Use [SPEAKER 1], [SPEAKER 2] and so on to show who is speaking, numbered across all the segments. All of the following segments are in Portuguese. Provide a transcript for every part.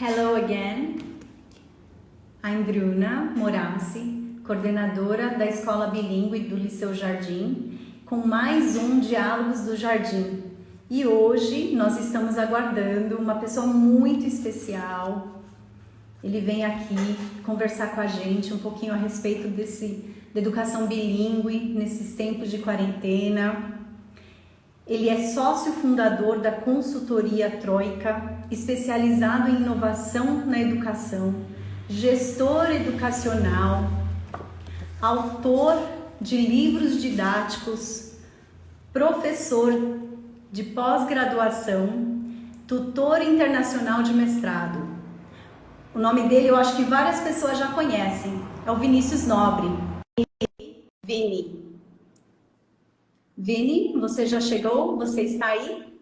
[SPEAKER 1] Hello again. I'm Bruna Morassi, coordenadora da Escola Bilíngue do Liceu Jardim, com mais um Diálogos do Jardim. E hoje nós estamos aguardando uma pessoa muito especial. Ele vem aqui conversar com a gente um pouquinho a respeito da educação bilíngue nesses tempos de quarentena. Ele é sócio fundador da consultoria Troika, especializado em inovação na educação, gestor educacional, autor de livros didáticos, professor de pós-graduação, tutor internacional de mestrado. O nome dele eu acho que várias pessoas já conhecem, é o Vinícius Nobre. Vini. Vini, você já chegou? Você está aí?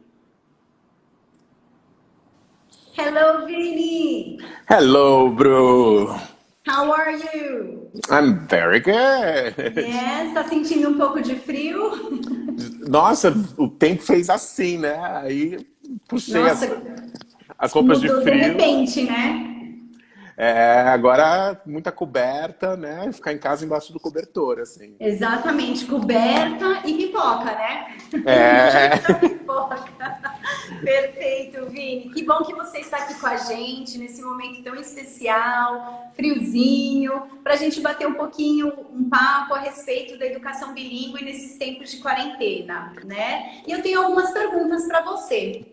[SPEAKER 1] Hello, Vini!
[SPEAKER 2] Hello, Bru!
[SPEAKER 1] How are you?
[SPEAKER 2] I'm very good!
[SPEAKER 1] Yes, tá sentindo um pouco de frio?
[SPEAKER 2] Nossa, o tempo fez assim, né? Aí puxei
[SPEAKER 1] Nossa,
[SPEAKER 2] as roupas de
[SPEAKER 1] mudou de
[SPEAKER 2] frio.
[SPEAKER 1] repente, né?
[SPEAKER 2] Agora muita coberta, né? Ficar em casa embaixo do cobertor, assim.
[SPEAKER 1] Exatamente, coberta e pipoca, né?
[SPEAKER 2] É...
[SPEAKER 1] Muita pipoca. Perfeito, Vini. Que bom que você está aqui com a gente nesse momento tão especial, friozinho, para a gente bater um pouquinho, um papo a respeito da educação bilíngue nesses tempos de quarentena, né? E eu tenho algumas perguntas para você.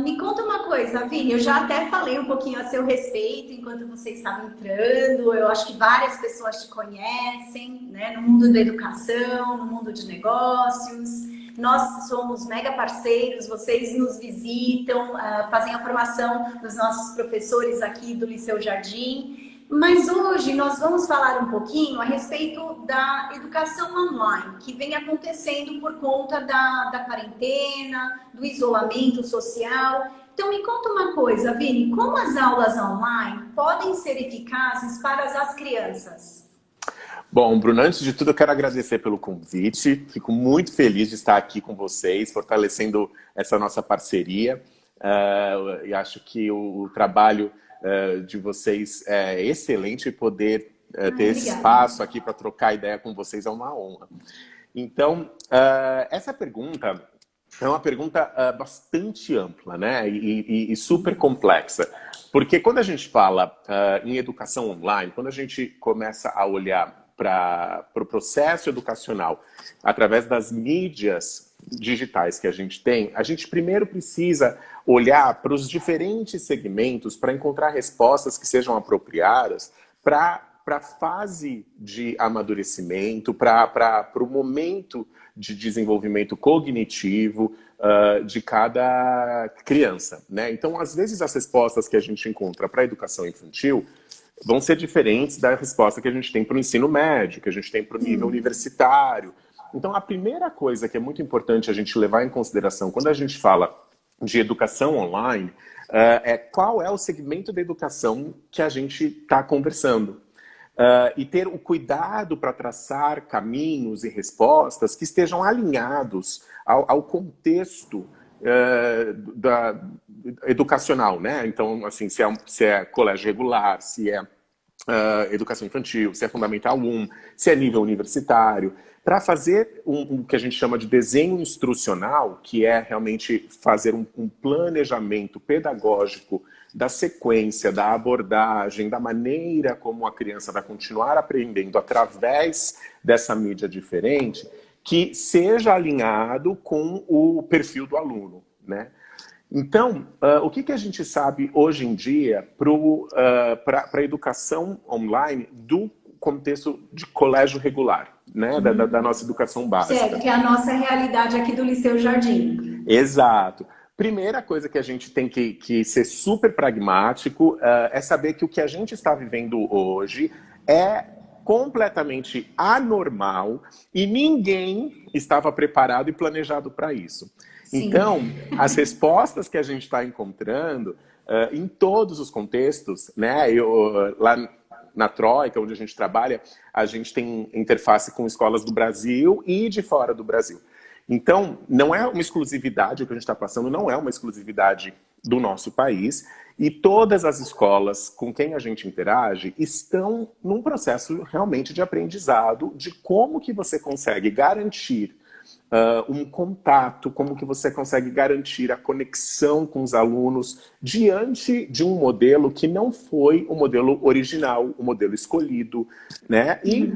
[SPEAKER 1] Me conta uma coisa, Vini, eu já até falei um pouquinho a seu respeito enquanto você estava entrando, eu acho que várias pessoas te conhecem, né, no mundo da educação, no mundo de negócios, nós somos mega parceiros, vocês nos visitam, fazem a formação dos nossos professores aqui do Liceu Jardim. Mas hoje nós vamos falar um pouquinho a respeito da educação online, que vem acontecendo por conta da quarentena, do isolamento social. Então me conta uma coisa, Vini, como as aulas online podem ser eficazes para as crianças?
[SPEAKER 2] Bom, Bruno, antes de tudo eu quero agradecer pelo convite. Fico muito feliz de estar aqui com vocês, fortalecendo essa nossa parceria. E acho que o trabalho de vocês é excelente e poder ter esse
[SPEAKER 1] Obrigada.
[SPEAKER 2] espaço aqui para trocar ideia com vocês é uma honra. Então, essa pergunta é uma pergunta bastante ampla, né? E super complexa. Porque quando a gente fala em educação online, quando a gente começa a olhar para o processo educacional através das mídias digitais que a gente primeiro precisa olhar para os diferentes segmentos para encontrar respostas que sejam apropriadas para a fase de amadurecimento, para o momento de desenvolvimento cognitivo de cada criança, né? Então, às vezes, as respostas que a gente encontra para a educação infantil vão ser diferentes da resposta que a gente tem para o ensino médio, que a gente tem para o nível universitário. Então, a primeira coisa que é muito importante a gente levar em consideração quando a gente fala de educação online é qual é o segmento da educação que a gente está conversando. E ter o cuidado para traçar caminhos e respostas que estejam alinhados ao contexto educacional, né? Então, assim, se é colégio regular, se é educação infantil, se é fundamental 1, se é nível universitário, para fazer o que a gente chama de desenho instrucional, que é realmente fazer um planejamento pedagógico da sequência, da abordagem, da maneira como a criança vai continuar aprendendo através dessa mídia diferente, que seja alinhado com o perfil do aluno, né? Então, o que a gente sabe hoje em dia para a educação online do contexto de colégio regular, né? Da nossa educação básica?
[SPEAKER 1] Certo, que é a nossa realidade aqui do Liceu Jardim.
[SPEAKER 2] Exato. Primeira coisa que a gente tem que ser super pragmático é saber que o que a gente está vivendo hoje é completamente anormal e ninguém estava preparado e planejado para isso.
[SPEAKER 1] Sim.
[SPEAKER 2] Então, as respostas que a gente está encontrando em todos os contextos, né? Lá na Troika, onde a gente trabalha, a gente tem interface com escolas do Brasil e de fora do Brasil. Então, não é uma exclusividade, o que a gente está passando não é uma exclusividade do nosso país. E todas as escolas com quem a gente interage estão num processo realmente de aprendizado de como que você consegue garantir um contato, como que você consegue garantir a conexão com os alunos diante de um modelo que não foi o modelo original, o modelo escolhido, né? E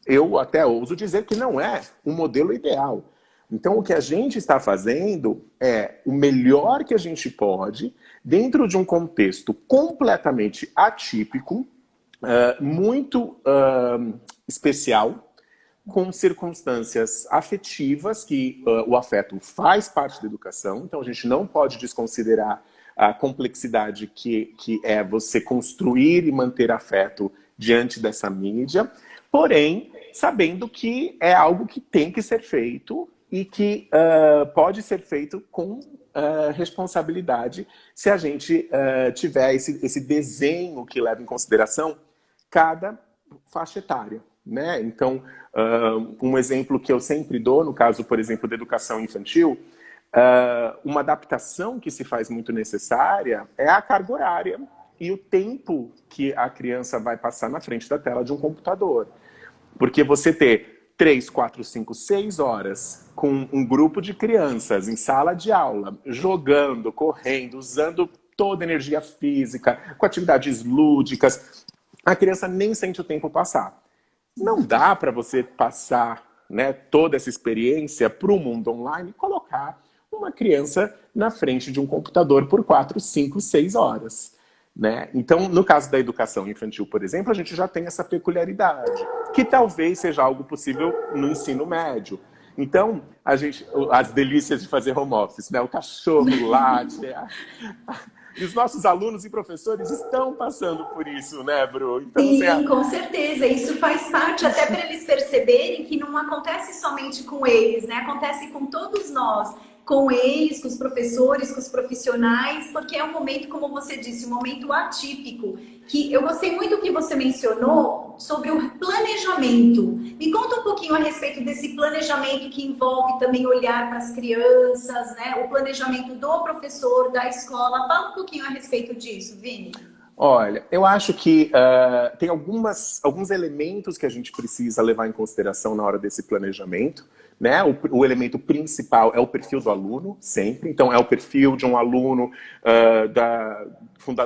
[SPEAKER 2] eu até ouso dizer que não é um modelo ideal. Então, o que a gente está fazendo é o melhor que a gente pode, dentro de um contexto completamente atípico, muito especial, com circunstâncias afetivas, que o afeto faz parte da educação, então a gente não pode desconsiderar a complexidade que é você construir e manter afeto diante dessa mídia, porém, sabendo que é algo que tem que ser feito e que pode ser feito com responsabilidade se a gente tiver esse desenho que leva em consideração cada faixa etária. Né? Então, um exemplo que eu sempre dou, no caso, por exemplo, da educação infantil, uma adaptação que se faz muito necessária é a carga horária e o tempo que a criança vai passar na frente da tela de um computador. Porque você ter 3, 4, 5, 6 horas com um grupo de crianças em sala de aula, jogando, correndo, usando toda a energia física, com atividades lúdicas, a criança nem sente o tempo passar. Não dá para você passar, né, toda essa experiência para o mundo online e colocar uma criança na frente de um computador por 4, 5, 6 horas. Né? Então, no caso da educação infantil, por exemplo, a gente já tem essa peculiaridade, que talvez seja algo possível no ensino médio. Então, as delícias de fazer home office, né? O cachorro late, e os nossos alunos e professores estão passando por isso, né, Bru? Então,
[SPEAKER 1] sim, com certeza. Isso faz parte até para eles perceberem que não acontece somente com eles, né? Acontece com todos nós, com eles, com os professores, com os profissionais, porque é um momento, como você disse, um momento atípico. Que eu gostei muito do que você mencionou sobre o planejamento. Me conta um pouquinho a respeito desse planejamento que envolve também olhar para as crianças, né? O planejamento do professor, da escola. Fala um pouquinho a respeito disso, Vini.
[SPEAKER 2] Olha, eu acho que tem alguns elementos que a gente precisa levar em consideração na hora desse planejamento. Né? O elemento principal é o perfil do aluno, sempre. Então, é o perfil de um aluno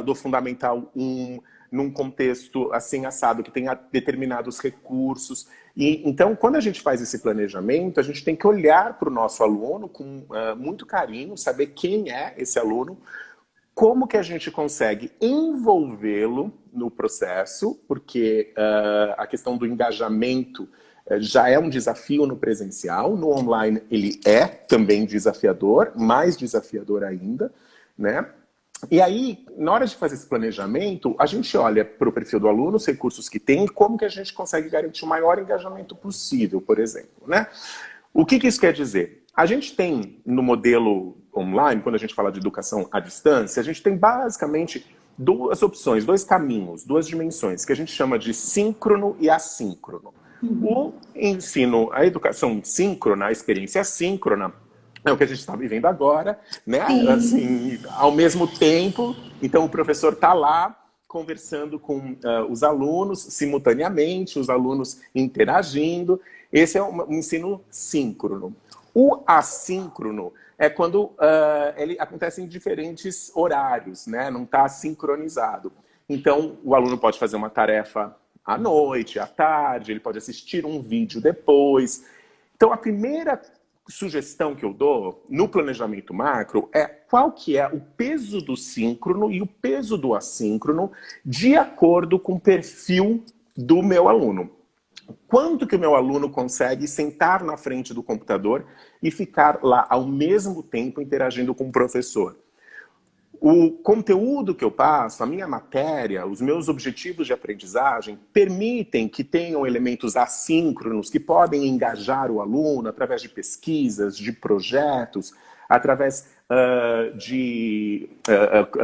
[SPEAKER 2] do Fundamental 1, num contexto assim assado, que tenha determinados recursos. Então, quando a gente faz esse planejamento, a gente tem que olhar para o nosso aluno com muito carinho, saber quem é esse aluno, como que a gente consegue envolvê-lo no processo, porque a questão do engajamento já é um desafio no presencial, no online ele é também desafiador, mais desafiador ainda, né? E aí, na hora de fazer esse planejamento, a gente olha para o perfil do aluno, os recursos que tem, e como que a gente consegue garantir o maior engajamento possível, por exemplo, né? O que isso quer dizer? A gente tem no modelo online, quando a gente fala de educação à distância, a gente tem basicamente duas opções, dois caminhos, duas dimensões, que a gente chama de síncrono e assíncrono. O ensino, a educação síncrona, a experiência síncrona, é o que a gente está vivendo agora, né? Assim, ao mesmo tempo, então o professor está lá conversando com os alunos simultaneamente, os alunos interagindo. Esse é um ensino síncrono. O assíncrono é quando ele acontece em diferentes horários, né? Não está sincronizado. Então, o aluno pode fazer uma tarefa à noite, à tarde, ele pode assistir um vídeo depois. Então, a primeira sugestão que eu dou no planejamento macro é qual que é o peso do síncrono e o peso do assíncrono de acordo com o perfil do meu aluno. Quanto que o meu aluno consegue sentar na frente do computador e ficar lá ao mesmo tempo interagindo com o professor? O conteúdo que eu passo, a minha matéria, os meus objetivos de aprendizagem permitem que tenham elementos assíncronos que podem engajar o aluno através de pesquisas, de projetos, através de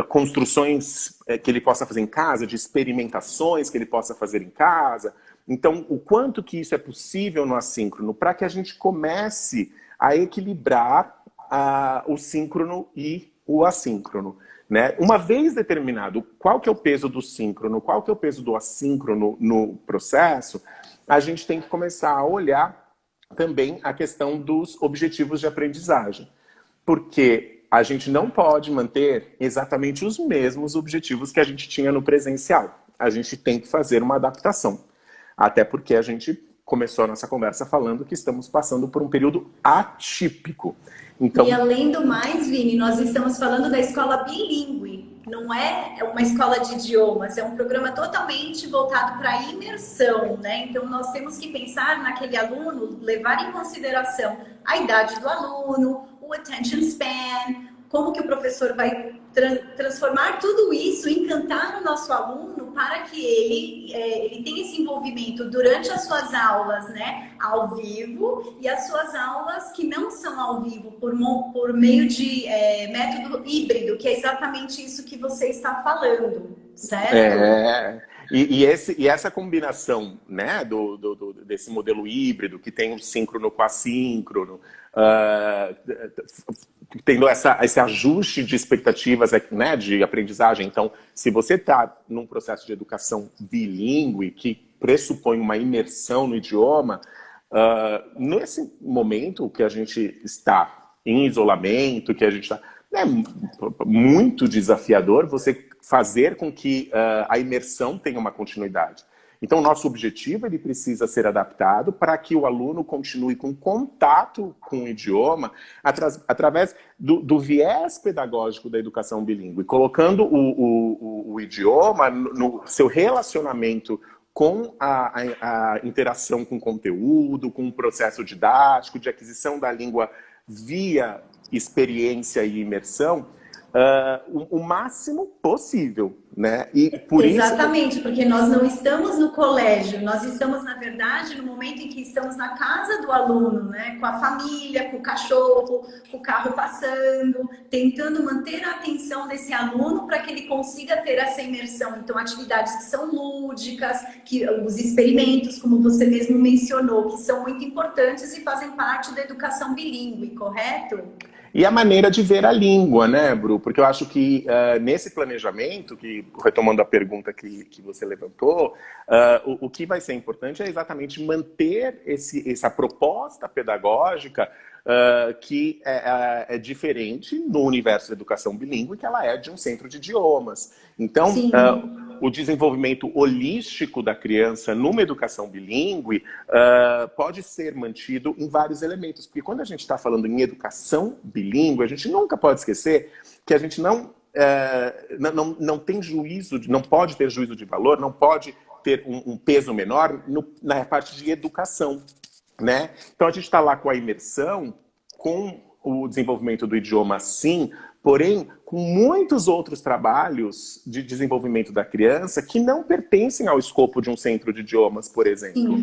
[SPEAKER 2] construções que ele possa fazer em casa, de experimentações que ele possa fazer em casa. Então, o quanto que isso é possível no assíncrono para que a gente comece a equilibrar o síncrono e o assíncrono. Né? Uma vez determinado qual que é o peso do síncrono, qual que é o peso do assíncrono no processo, a gente tem que começar a olhar também a questão dos objetivos de aprendizagem. Porque a gente não pode manter exatamente os mesmos objetivos que a gente tinha no presencial. A gente tem que fazer uma adaptação. Até porque a gente começou a nossa conversa falando que estamos passando por um período atípico. Então...
[SPEAKER 1] E além do mais, Vini, nós estamos falando da escola bilíngue. Não é uma escola de idiomas, é um programa totalmente voltado para a imersão, né? Então, nós temos que pensar naquele aluno, levar em consideração a idade do aluno, o attention span, como que o professor vai transformar tudo isso, encantar o nosso aluno para que ele tenha esse envolvimento durante as suas aulas, né, ao vivo, e as suas aulas que não são ao vivo, por meio de método híbrido, que é exatamente isso que você está falando, certo?
[SPEAKER 2] E essa combinação, né, desse modelo híbrido, que tem um síncrono com assíncrono, tendo esse ajuste de expectativas, né, de aprendizagem. Então, se você está num processo de educação bilíngue, que pressupõe uma imersão no idioma, nesse momento que a gente está em isolamento, que a gente está... É muito desafiador você fazer com que a imersão tenha uma continuidade. Então, o nosso objetivo ele precisa ser adaptado para que o aluno continue com contato com o idioma através do viés pedagógico da educação bilíngue, colocando o idioma no seu relacionamento com a interação com o conteúdo, com o processo didático, de aquisição da língua via experiência e imersão, o máximo possível, né? E por
[SPEAKER 1] Exatamente, porque nós não estamos no colégio, nós estamos, na verdade, no momento em que estamos na casa do aluno, né? Com a família, com o cachorro, com o carro passando, tentando manter a atenção desse aluno para que ele consiga ter essa imersão. Então, atividades que são lúdicas, os experimentos, como você mesmo mencionou, que são muito importantes e fazem parte da educação bilíngue, correto?
[SPEAKER 2] E a maneira de ver a língua, né, Bru? Porque eu acho que nesse planejamento, retomando a pergunta que você levantou, o que vai ser importante é exatamente manter essa proposta pedagógica que é diferente no universo da educação bilíngue, que ela é de um centro de idiomas. Então, o desenvolvimento holístico da criança numa educação bilíngue pode ser mantido em vários elementos. Porque quando a gente está falando em educação bilíngue, a gente nunca pode esquecer que a gente não tem juízo, não pode ter juízo de valor, não pode ter um peso menor na parte de educação. Né? Então a gente está lá com a imersão, com o desenvolvimento do idioma sim, porém com muitos outros trabalhos de desenvolvimento da criança que não pertencem ao escopo de um centro de idiomas, por exemplo.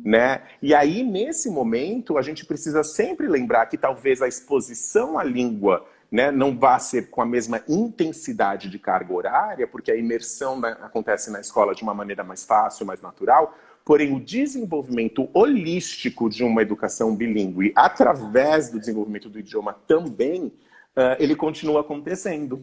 [SPEAKER 2] Né? E aí, nesse momento, a gente precisa sempre lembrar que talvez a exposição à língua, né, não vá ser com a mesma intensidade de carga horária, porque a imersão acontece na escola de uma maneira mais fácil, mais natural. Porém, o desenvolvimento holístico de uma educação bilíngue, através do desenvolvimento do idioma também, ele continua acontecendo.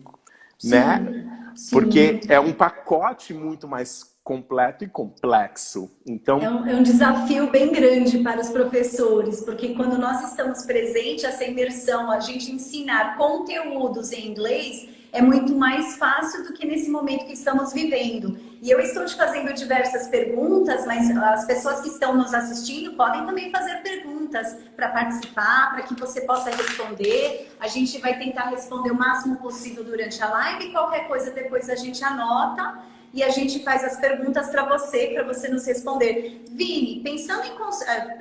[SPEAKER 2] Sim, né? Sim. Porque é um pacote muito mais completo e complexo. Então,
[SPEAKER 1] é um desafio bem grande para os professores, porque quando nós estamos presentes, essa imersão, a gente ensinar conteúdos em inglês, é muito mais fácil do que nesse momento que estamos vivendo. E eu estou te fazendo diversas perguntas, mas as pessoas que estão nos assistindo podem também fazer perguntas para participar, para que você possa responder. A gente vai tentar responder o máximo possível durante a live e qualquer coisa depois a gente anota e a gente faz as perguntas para você nos responder. Vini,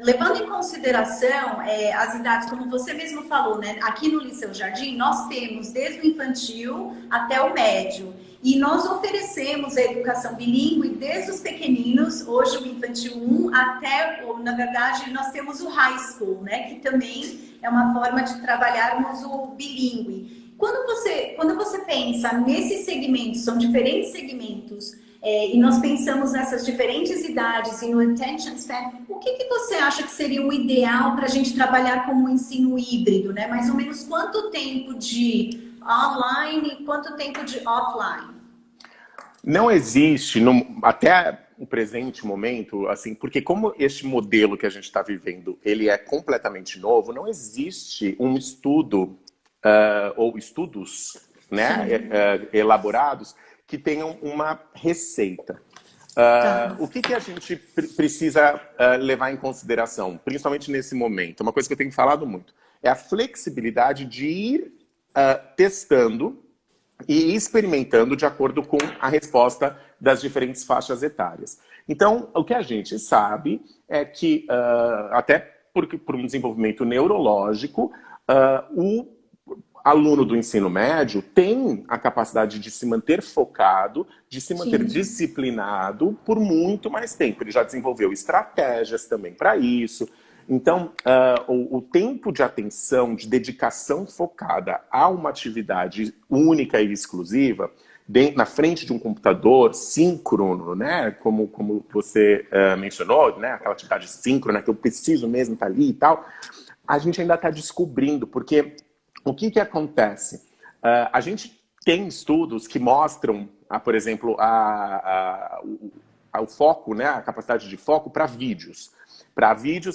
[SPEAKER 1] levando em consideração as idades, como você mesmo falou, né? Aqui no Liceu Jardim, nós temos desde o infantil até o médio. E nós oferecemos a educação bilíngue desde os pequeninos, hoje o infantil 1, até, na verdade, nós temos o high school, né? Que também é uma forma de trabalharmos o bilíngue. Quando você pensa nesses segmentos, são diferentes segmentos, e nós pensamos nessas diferentes idades e no attention span, o que você acha que seria o ideal para a gente trabalhar como um ensino híbrido, né? Mais ou menos quanto tempo de online e quanto tempo de offline?
[SPEAKER 2] Não existe, até o presente momento, assim, porque como este modelo que a gente está vivendo, ele é completamente novo, não existe um estudo ou estudos, né, elaborados que tenham uma receita. O que a gente precisa levar em consideração, principalmente nesse momento? Uma coisa que eu tenho falado muito é a flexibilidade de ir testando e experimentando de acordo com a resposta das diferentes faixas etárias. Então, o que a gente sabe é que, até por um desenvolvimento neurológico, o aluno do ensino médio tem a capacidade de se manter focado, de se manter disciplinado por muito mais tempo. Ele já desenvolveu estratégias também para isso. Então, o tempo de atenção, de dedicação focada a uma atividade única e exclusiva, na frente de um computador síncrono, né? Como você mencionou, né? Aquela atividade síncrona que eu preciso mesmo estar ali e tal, a gente ainda está descobrindo, porque o que acontece? A gente tem estudos que mostram, por exemplo, o foco, né? A capacidade de foco para vídeos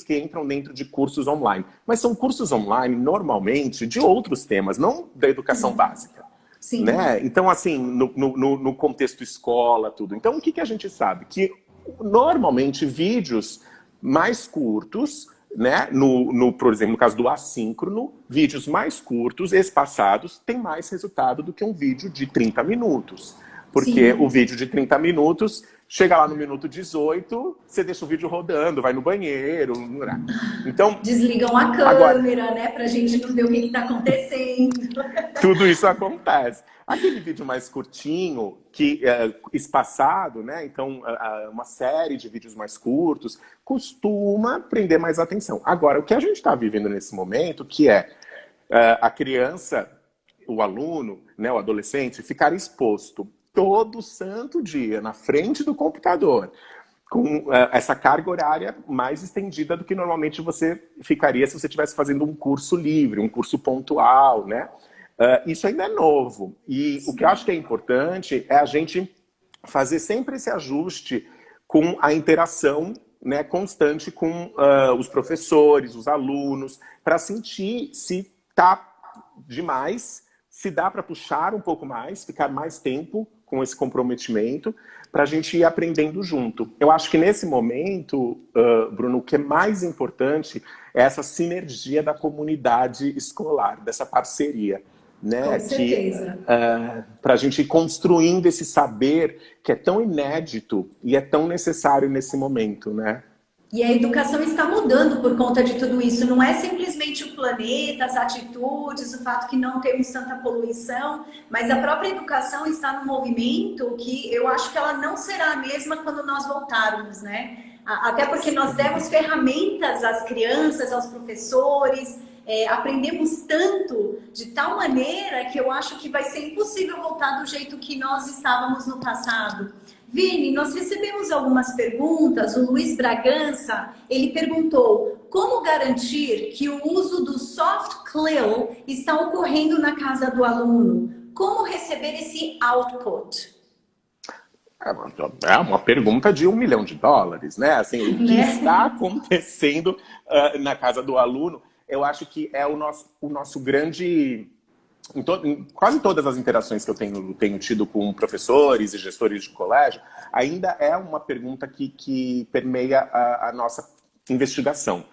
[SPEAKER 2] que entram dentro de cursos online. Mas são cursos online, normalmente, de outros temas, não da educação básica.
[SPEAKER 1] Sim.
[SPEAKER 2] Né? Então, assim, no contexto escola, tudo. Então, o que a gente sabe? Que, normalmente, vídeos mais curtos, né? Por exemplo, no caso do assíncrono, vídeos mais curtos, espaçados, têm mais resultado do que um vídeo de 30 minutos. Porque o vídeo de 30 minutos... Chega lá no minuto 18, você deixa o vídeo rodando, vai no banheiro. Então,
[SPEAKER 1] desligam a câmera, né? Pra gente não ver o que está acontecendo.
[SPEAKER 2] Tudo isso acontece. Aquele vídeo mais curtinho, espaçado, né? Então, uma série de vídeos mais curtos, costuma prender mais atenção. Agora, o que a gente está vivendo nesse momento, que é a criança, o aluno, né, o adolescente, ficar exposto todo santo dia na frente do computador, com essa carga horária mais estendida do que normalmente você ficaria se você estivesse fazendo um curso livre, um curso pontual, né? Isso ainda é novo. E o que eu acho que é importante é a gente fazer sempre esse ajuste com a interação, né, constante com os professores, os alunos, para sentir se está demais, se dá para puxar um pouco mais, ficar mais tempo com esse comprometimento, para a gente ir aprendendo junto. Eu acho que nesse momento, Bruno, o que é mais importante é essa sinergia da comunidade escolar, dessa parceria. Né?
[SPEAKER 1] Com certeza.
[SPEAKER 2] Para a gente ir construindo esse saber que é tão inédito e é tão necessário nesse momento, né?
[SPEAKER 1] E a educação está mudando por conta de tudo isso. Não é simplesmente o planeta, as atitudes, o fato que não temos tanta poluição, mas a própria educação está num movimento que eu acho que ela não será a mesma quando nós voltarmos, né? Até porque nós demos ferramentas às crianças, aos professores, aprendemos tanto de tal maneira que eu acho que vai ser impossível voltar do jeito que nós estávamos no passado. Vini, nós recebemos algumas perguntas. O Luiz Bragança, ele perguntou: como garantir que o uso do soft CLIL está ocorrendo na casa do aluno? Como receber esse output?
[SPEAKER 2] É uma pergunta de $1 milhão, né? Assim, o que está acontecendo na casa do aluno, eu acho que é o nosso grande... Em quase todas as interações que eu tenho tido com professores e gestores de colégio, ainda é uma pergunta que permeia a nossa investigação.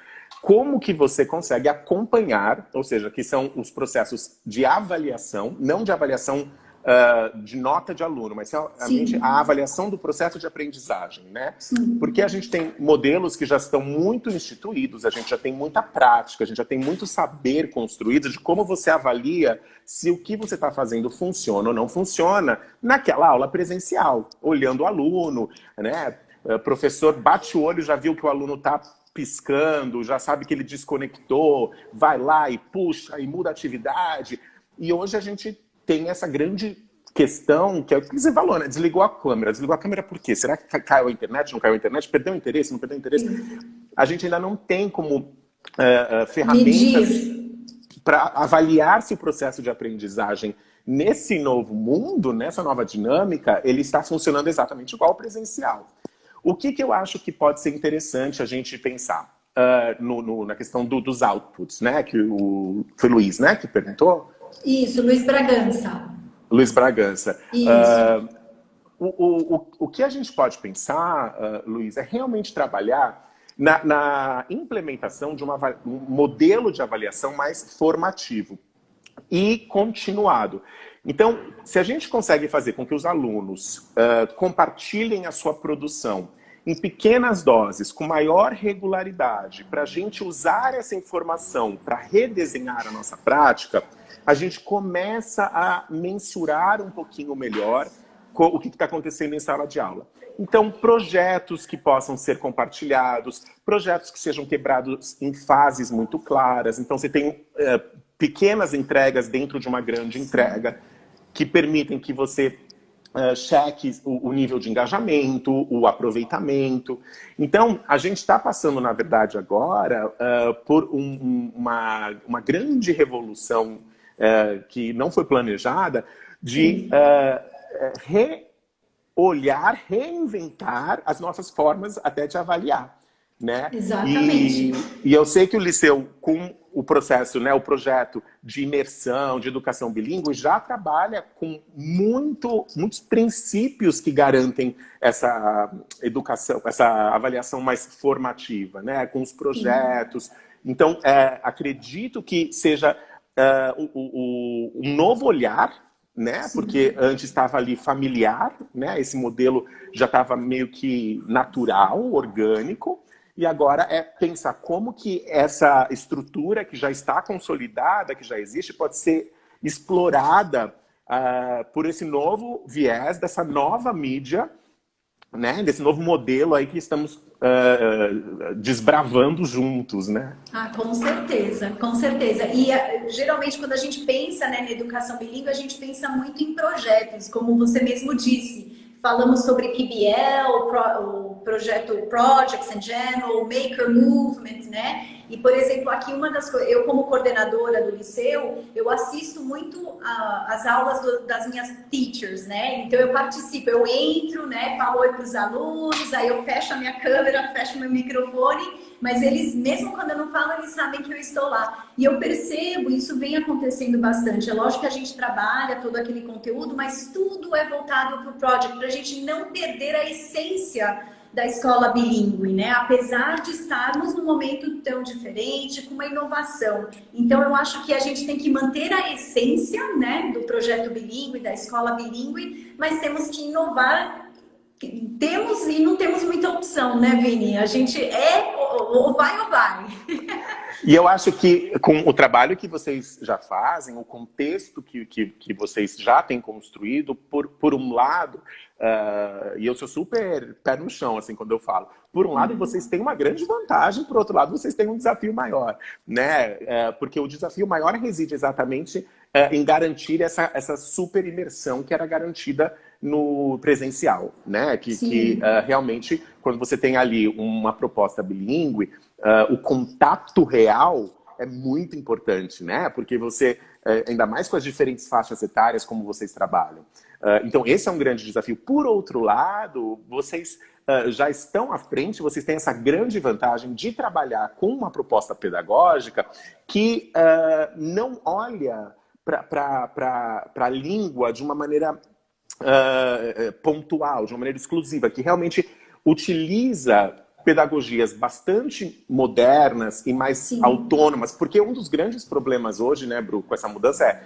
[SPEAKER 2] Como que você consegue acompanhar, ou seja, que são os processos de avaliação, não de avaliação de nota de aluno, mas realmente a avaliação do processo de aprendizagem, né?
[SPEAKER 1] Sim.
[SPEAKER 2] Porque a gente tem modelos que já estão muito instituídos, a gente já tem muita prática, a gente já tem muito saber construído de como você avalia se o que você está fazendo funciona ou não funciona naquela aula presencial, olhando o aluno, né? O professor bate o olho, já viu que o aluno está piscando, já sabe que ele desconectou, vai lá e puxa e muda a atividade. E hoje a gente tem essa grande questão, que é o que você falou, né? Desligou a câmera. Desligou a câmera por quê? Será que caiu a internet? Não caiu a internet? Perdeu o interesse? Não perdeu o interesse? A gente ainda não tem como ferramentas para avaliar se o processo de aprendizagem nesse novo mundo, nessa nova dinâmica, ele está funcionando exatamente igual ao presencial. O que eu acho que pode ser interessante a gente pensar na questão dos outputs, né? Foi o Luiz, né, que perguntou?
[SPEAKER 1] Isso, Luiz Bragança.
[SPEAKER 2] Luiz Bragança.
[SPEAKER 1] Isso.
[SPEAKER 2] O que a gente pode pensar, Luiz, é realmente trabalhar na implementação de um modelo de avaliação mais formativo e continuado. Então, se a gente consegue fazer com que os alunos compartilhem a sua produção em pequenas doses, com maior regularidade, para a gente usar essa informação para redesenhar a nossa prática, a gente começa a mensurar um pouquinho melhor o que está acontecendo em sala de aula. Então, projetos que possam ser compartilhados, projetos que sejam quebrados em fases muito claras. Então, você tem pequenas entregas dentro de uma grande entrega que permitem que você cheque o nível de engajamento, o aproveitamento. Então, a gente está passando, na verdade, agora por uma grande revolução que não foi planejada de olhar, reinventar as nossas formas até de avaliar, né?
[SPEAKER 1] Exatamente.
[SPEAKER 2] E eu sei que o Liceu, com o processo, né, o projeto de imersão, de educação bilíngue, já trabalha com muitos princípios que garantem essa educação, essa avaliação mais formativa, né, com os projetos. Então, acredito que seja um novo olhar, né? Porque antes estava ali familiar, né? Esse modelo já estava meio que natural, orgânico, e agora é pensar como que essa estrutura que já está consolidada, que já existe, pode ser explorada por esse novo viés, dessa nova mídia, né? Desse novo modelo aí que estamos desbravando juntos, né?
[SPEAKER 1] Ah, com certeza, com certeza. E geralmente quando a gente pensa, né, na educação bilíngue, a gente pensa muito em projetos, como você mesmo disse. Falamos sobre PBL, o projeto Projects in General, Maker Movement, né? E, por exemplo, aqui uma das coisas, eu como coordenadora do liceu, eu assisto muito as aulas das minhas teachers, né? Então eu participo, eu entro, né? Falo oi para os alunos, aí eu fecho a minha câmera, fecho meu microfone, mas eles, mesmo quando eu não falo, eles sabem que eu estou lá. E eu percebo, isso vem acontecendo bastante. É lógico que a gente trabalha todo aquele conteúdo, mas tudo é voltado para o project, para a gente não perder a essência da escola bilíngue, né? Apesar de estarmos num momento tão diferente, com uma inovação. Então, eu acho que a gente tem que manter a essência, né, do projeto bilíngue, da escola bilíngue, mas temos que inovar. Temos e não temos muita opção, né, Vini? A gente ou vai ou vai.
[SPEAKER 2] E eu acho que com o trabalho que vocês já fazem, o contexto que vocês já têm construído, por um lado, e eu sou super pé no chão, assim, quando eu falo, por um lado vocês têm uma grande vantagem, por outro lado vocês têm um desafio maior, né? Porque o desafio maior reside exatamente em garantir essa super imersão que era garantida no presencial, né? Que realmente, quando você tem ali uma proposta bilíngue, o contato real é muito importante, né? Porque você, ainda mais com as diferentes faixas etárias como vocês trabalham. Então, esse é um grande desafio. Por outro lado, vocês já estão à frente, vocês têm essa grande vantagem de trabalhar com uma proposta pedagógica que não olha para a língua de uma maneira pontual, de uma maneira exclusiva, que realmente utiliza pedagogias bastante modernas e mais autônomas, porque um dos grandes problemas hoje, né, Bru, com essa mudança é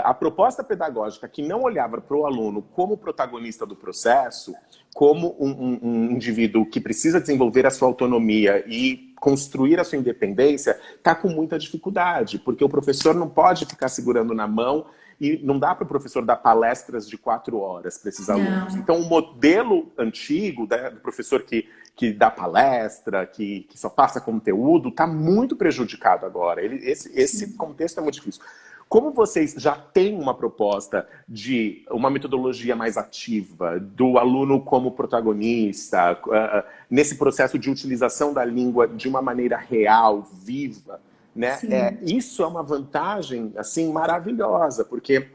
[SPEAKER 2] a proposta pedagógica que não olhava para o aluno como protagonista do processo, como um indivíduo que precisa desenvolver a sua autonomia e construir a sua independência, está com muita dificuldade, porque o professor não pode ficar segurando na mão e não dá para o professor dar palestras de 4 horas para esses alunos. Então, o modelo antigo, né, do professor que dá palestra, que só passa conteúdo, está muito prejudicado agora. Esse contexto é muito difícil. Como vocês já têm uma proposta de uma metodologia mais ativa, do aluno como protagonista, nesse processo de utilização da língua de uma maneira real, viva, né? Isso é uma vantagem assim, maravilhosa, porque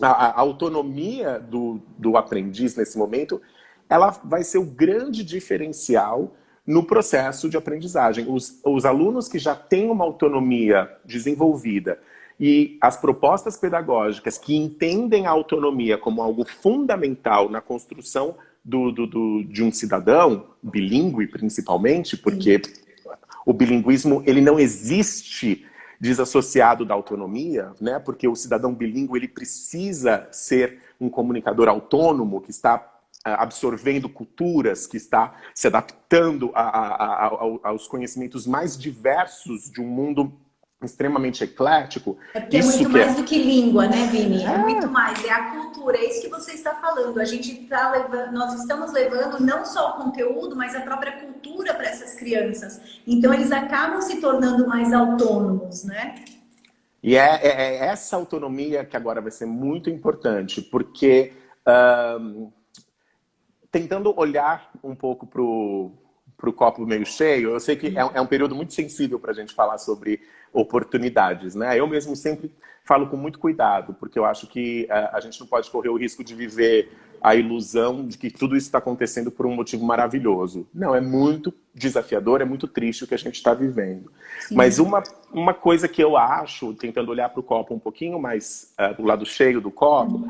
[SPEAKER 2] a autonomia do aprendiz nesse momento, ela vai ser o grande diferencial no processo de aprendizagem. Os alunos que já têm uma autonomia desenvolvida e as propostas pedagógicas que entendem a autonomia como algo fundamental na construção de um cidadão, bilíngue principalmente, porque o bilinguismo ele não existe desassociado da autonomia, né? Porque o cidadão bilíngue ele precisa ser um comunicador autônomo que está absorvendo culturas, que está se adaptando aos conhecimentos mais diversos de um mundo extremamente eclético.
[SPEAKER 1] É porque é muito mais do que língua, né, Vini? É muito mais, é a cultura, é isso que você está falando. A gente está levando, nós estamos levando não só o conteúdo, mas a própria cultura para essas crianças. Então eles acabam se tornando mais autônomos, né?
[SPEAKER 2] E é essa autonomia que agora vai ser muito importante, porque tentando olhar um pouco para o copo meio cheio, eu sei que é um período muito sensível para a gente falar sobre oportunidades, né? Eu mesmo sempre falo com muito cuidado, porque eu acho que a gente não pode correr o risco de viver a ilusão de que tudo isso está acontecendo por um motivo maravilhoso. Não, é muito desafiador, é muito triste o que a gente está vivendo. Sim. Mas uma coisa que eu acho, tentando olhar para o copo um pouquinho mais do lado cheio do copo,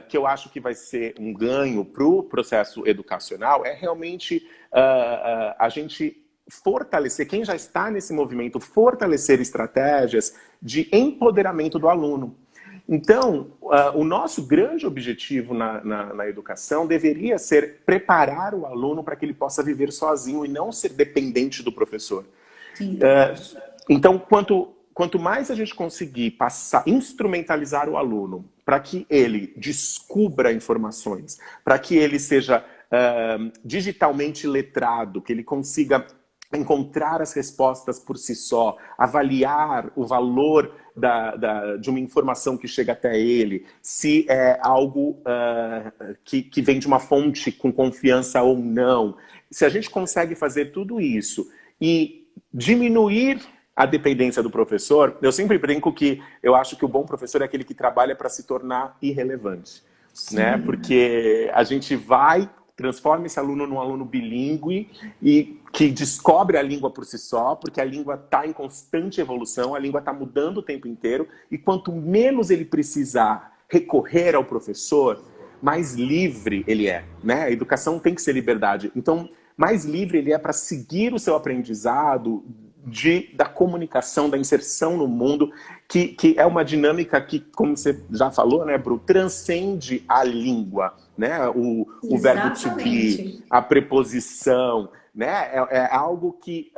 [SPEAKER 2] que eu acho que vai ser um ganho para o processo educacional, é realmente a gente fortalecer, quem já está nesse movimento, fortalecer estratégias de empoderamento do aluno. Então, o nosso grande objetivo na educação deveria ser preparar o aluno para que ele possa viver sozinho e não ser dependente do professor. Então, quanto mais a gente conseguir instrumentalizar o aluno para que ele descubra informações, para que ele seja digitalmente letrado, que ele consiga encontrar as respostas por si só, avaliar o valor de uma informação que chega até ele, se é algo que vem de uma fonte com confiança ou não. Se a gente consegue fazer tudo isso e diminuir a dependência do professor, eu sempre brinco que eu acho que o bom professor é aquele que trabalha para se tornar irrelevante, né? Porque a gente transforma esse aluno num aluno bilíngue e que descobre a língua por si só, porque a língua está em constante evolução, a língua está mudando o tempo inteiro, e quanto menos ele precisar recorrer ao professor, mais livre ele é, né? A educação tem que ser liberdade. Então, mais livre ele é para seguir o seu aprendizado da comunicação, da inserção no mundo, que é uma dinâmica que, como você já falou, né, Bru, transcende a língua, né? O verbo to be, a preposição, né? É algo que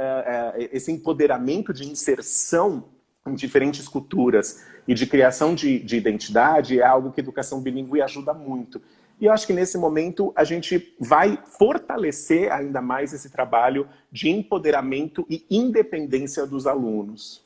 [SPEAKER 2] esse empoderamento de inserção em diferentes culturas e de criação de identidade é algo que a educação bilíngue ajuda muito. E eu acho que nesse momento a gente vai fortalecer ainda mais esse trabalho de empoderamento e independência dos alunos.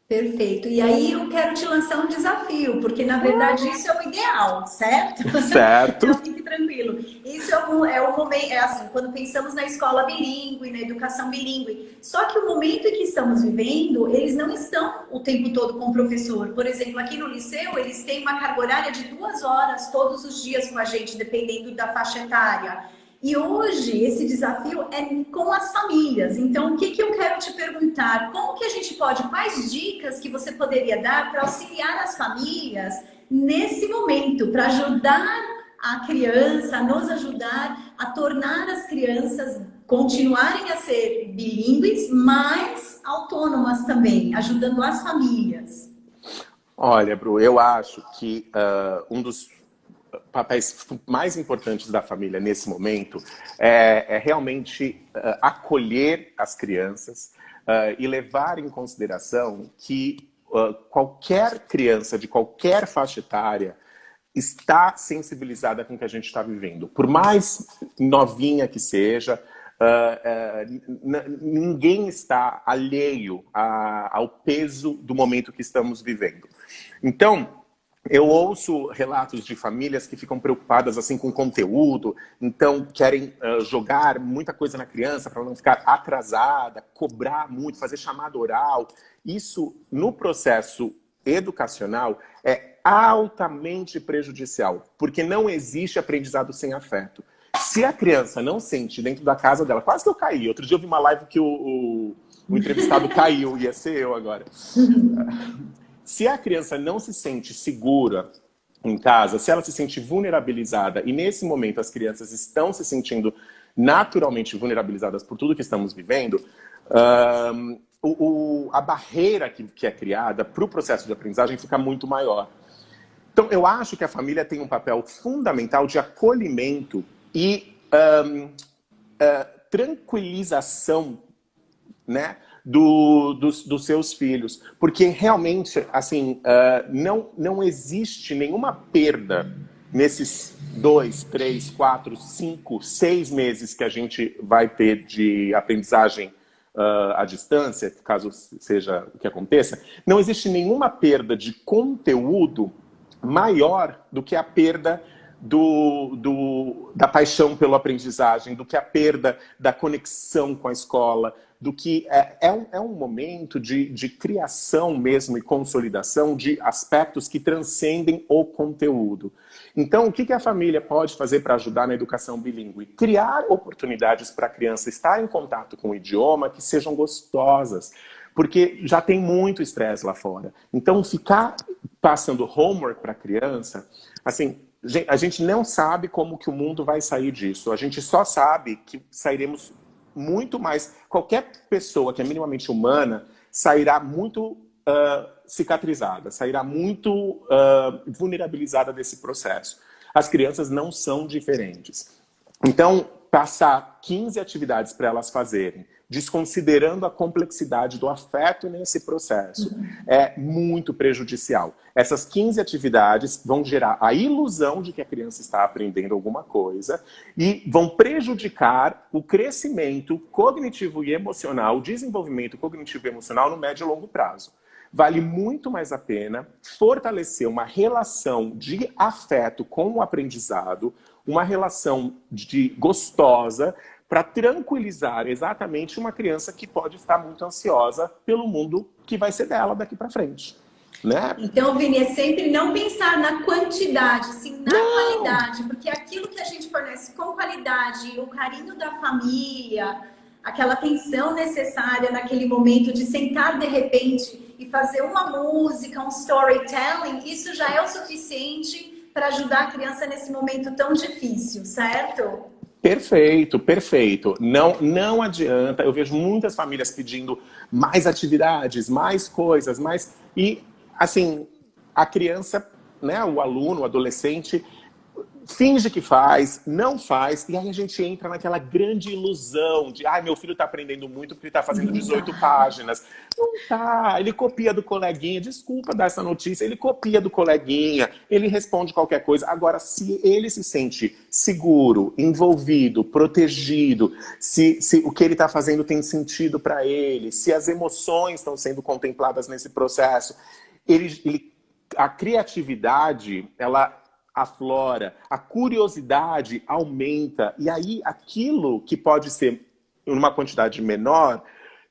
[SPEAKER 1] Perfeito. E aí eu quero te lançar um desafio, porque na verdade isso é o ideal, certo?
[SPEAKER 2] Certo.
[SPEAKER 1] Então fique tranquilo. Isso é o momento, assim, quando pensamos na escola bilíngue, na educação bilíngue. Só que o momento em que estamos vivendo, eles não estão o tempo todo com o professor. Por exemplo, aqui no liceu, eles têm uma carga horária de 2 horas todos os dias com a gente, dependendo da faixa etária. E hoje esse desafio é com as famílias. Então, o que eu quero te perguntar? Como que a gente pode, quais dicas que você poderia dar para auxiliar as famílias nesse momento, para ajudar a criança, a nos ajudar a tornar as crianças continuarem a ser bilíngues, mas autônomas também, ajudando as famílias?
[SPEAKER 2] Olha, Bru, eu acho que um dos papéis mais importantes da família nesse momento é realmente acolher as crianças e levar em consideração que qualquer criança de qualquer faixa etária está sensibilizada com o que a gente está vivendo. Por mais novinha que seja, ninguém está alheio ao peso do momento que estamos vivendo. Então, eu ouço relatos de famílias que ficam preocupadas assim com conteúdo, então querem jogar muita coisa na criança para não ficar atrasada, cobrar muito, fazer chamada oral. Isso, no processo educacional, é altamente prejudicial, porque não existe aprendizado sem afeto. Se a criança não sente dentro da casa dela, quase que eu caí. Outro dia eu vi uma live que o entrevistado caiu, ia ser eu agora. Se a criança não se sente segura em casa, se ela se sente vulnerabilizada, e nesse momento as crianças estão se sentindo naturalmente vulnerabilizadas por tudo que estamos vivendo, a barreira que é criada para o processo de aprendizagem fica muito maior. Então, eu acho que a família tem um papel fundamental de acolhimento e tranquilização, né, dos seus filhos. Porque realmente, assim, não existe nenhuma perda nesses 2, 3, 4, 5, 6 meses que a gente vai ter de aprendizagem à distância, caso seja o que aconteça. Não existe nenhuma perda de conteúdo maior do que a perda da paixão pela aprendizagem, do que a perda da conexão com a escola, do que é um momento de criação mesmo e consolidação de aspectos que transcendem o conteúdo. Então, o que a família pode fazer para ajudar na educação bilíngue? Criar oportunidades para a criança estar em contato com o idioma que sejam gostosas, porque já tem muito estresse lá fora. Então, ficar passando homework para a criança, assim, a gente não sabe como que o mundo vai sair disso. A gente só sabe que sairemos muito mais... Qualquer pessoa que é minimamente humana sairá muito cicatrizada, sairá muito vulnerabilizada desse processo. As crianças não são diferentes. Então, passar 15 atividades para elas fazerem, desconsiderando a complexidade do afeto nesse processo, é muito prejudicial. Essas 15 atividades vão gerar a ilusão de que a criança está aprendendo alguma coisa e vão prejudicar o crescimento cognitivo e emocional, o desenvolvimento cognitivo e emocional no médio e longo prazo. Vale muito mais a pena fortalecer uma relação de afeto com o aprendizado, uma relação gostosa, para tranquilizar exatamente uma criança que pode estar muito ansiosa pelo mundo que vai ser dela daqui para frente. Né?
[SPEAKER 1] Então, Vini, é sempre não pensar na quantidade, sim na qualidade, porque aquilo que a gente fornece com qualidade, o carinho da família, aquela atenção necessária naquele momento de sentar de repente e fazer uma música, um storytelling, isso já é o suficiente para ajudar a criança nesse momento tão difícil, certo?
[SPEAKER 2] Perfeito, perfeito. Não adianta. Eu vejo muitas famílias pedindo mais atividades, mais coisas, mais... E, assim, a criança, né, o aluno, o adolescente, finge que faz, não faz, e aí a gente entra naquela grande ilusão de meu filho está aprendendo muito porque ele está fazendo 18 páginas. Não tá, ele copia do coleguinha, desculpa dar essa notícia, ele copia do coleguinha, ele responde qualquer coisa. Agora, se ele se sente seguro, envolvido, protegido, se o que ele está fazendo tem sentido para ele, se as emoções estão sendo contempladas nesse processo, a criatividade, ela aflora, a curiosidade aumenta, e aí aquilo que pode ser numa quantidade menor,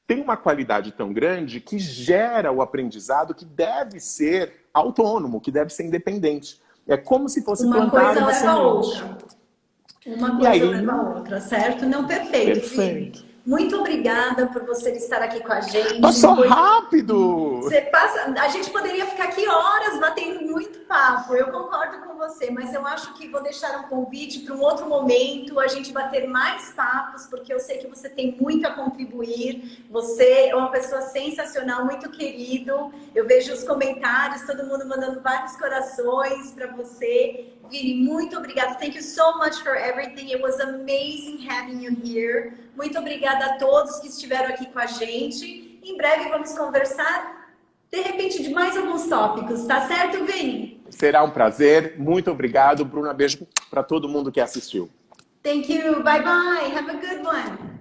[SPEAKER 2] tem uma qualidade tão grande que gera o aprendizado que deve ser autônomo, que deve ser independente. É como se fosse plantar uma semente.
[SPEAKER 1] Uma coisa leva a outra, certo? Não, perfeito.
[SPEAKER 2] Perfeito.
[SPEAKER 1] Muito obrigada por você estar aqui com a gente.
[SPEAKER 2] Passou rápido!
[SPEAKER 1] A gente poderia ficar aqui horas batendo muito papo, eu concordo com você, mas eu acho que vou deixar um convite para um outro momento, a gente bater mais papos, porque eu sei que você tem muito a contribuir, você é uma pessoa sensacional, muito querido, eu vejo os comentários, todo mundo mandando vários corações para você. Vini, muito obrigada. Thank you so much for everything. It was amazing having you here. Muito obrigada a todos que estiveram aqui com a gente. Em breve vamos conversar, de repente, de mais alguns tópicos. Tá certo, Vini?
[SPEAKER 2] Será um prazer. Muito obrigado, Bruna. Beijo para todo mundo que assistiu.
[SPEAKER 1] Thank you. Bye, bye. Have a good one.